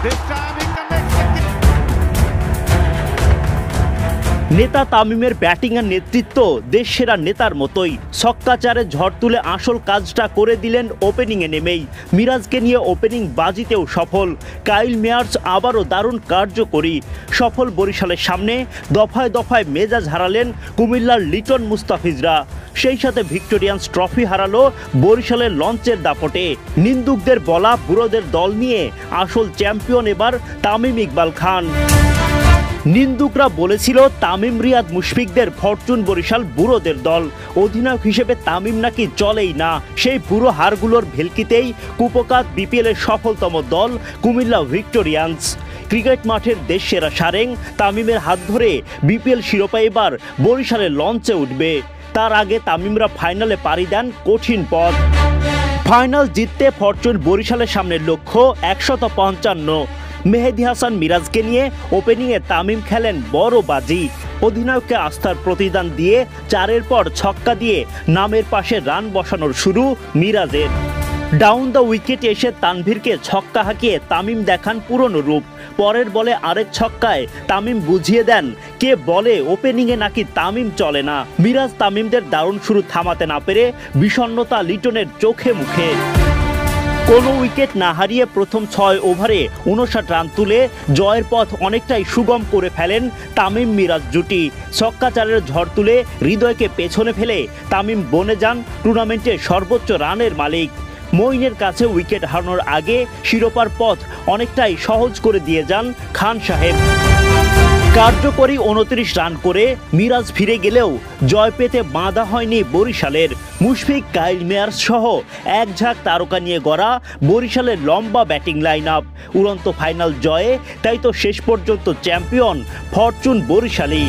This time he connects again. নেতা তামিমের batting এর নেতৃত্ব দেশসেরা নেতার মতোই ছক্কাচারে ঝড় তুলে আসল কাজটা করে দিলেন ওপেনিং এ নেমেই। মিরাজকে নিয়ে ওপেনিং বাজিতেও সফল। কাইল মেয়ার্স আবারও দারুণ কার্যকরী। সফল বরিশালের সামনে দফায় দফায় মেজাজ হারালেন কুমিল্লার লিটন মুস্তাফিজরা। সেই সাথে ভিক্টোরিয়ান্স ট্রফি হারালো বরিশালের লঞ্চের দাপটে। নিন্দুকদের বলা বুড়োদের দল নিয়ে আসল চ্যাম্পিয়ন এবার তামিম ইকবাল খান। নিন্দুকরা বলেছিল তামিম রিয়াদ মুশফিকদের ফরচুন বরিশাল বুড়োদের দল, অধিনায়ক হিসেবে তামিম নাকি চলেই না। সেই বুড়ো হারগুলোর ভেলকিতেই কুপকাত বিপিএলের সফলতম দল কুমিল্লা ভিক্টোরিয়ান্স। ক্রিকেট মাঠের দেশসেরা সারেং তামিমের হাত ধরে বিপিএল শিরোপা এবার বরিশালের লঞ্চে উঠবে। তার আগে তামিমরা ফাইনালে পাড়ি দেন কঠিন পথ। ফাইনাল জিততে ফরচুন বরিশালের সামনে লক্ষ্য 155। মেহেদী হাসান মিরাজকে নিয়ে ওপেনিংয়ে তামিম খেলেন বড় বাজি। অধিনায়ককে আস্থার প্রতিদান দিয়ে 4-এর পর ছক্কা দিয়ে নামের পাশে রান বসানোর শুরু মিরাজের। ডাউন দ্য উইকেট এসে তানভীরকে ছক্কা হাঁকিয়ে তামিম দেখান পুরনো রূপ। পরের বলে আরেক ছক্কায় তামিম বুঝিয়ে দেন কে বলে ওপেনিংয়ে নাকি তামিম চলে না। মিরাজ তামিমদের দারুণ শুরু থামাতে না পেরে বিষণ্ণতা লিটনের চোখে মুখে। কোনো উইকেট না হারিয়ে প্রথম 6 ওভারে 59 রান তুলে জয়ের পথ অনেকটাই সুগম করে ফেলেন তামিম মিরাজ জুটি। ছক্কাচারের ঝড় তুলে হৃদয়কে পেছনে ফেলে তামিম বনে যান টুর্নামেন্টের সর্বোচ্চ রানের মালিক। মঈনের কাছে উইকেট হারানোর আগে শিরোপার পথ অনেকটাই সহজ করে দিয়ে যান খান সাহেব। কার্যকরী 29 রান করে মিরাজ ফিরে গেলেও জয় পেতে বাঁধা হয়নি বরিশালের। মুশফিক, কাইল মেয়ার্স সহ এক ঝাঁক তারকা নিয়ে গড়া বরিশালের লম্বা ব্যাটিং লাইন আপ। উড়ন্ত ফাইনাল জয়ে তাই তো শেষ পর্যন্ত চ্যাম্পিয়ন ফরচুন বরিশালই।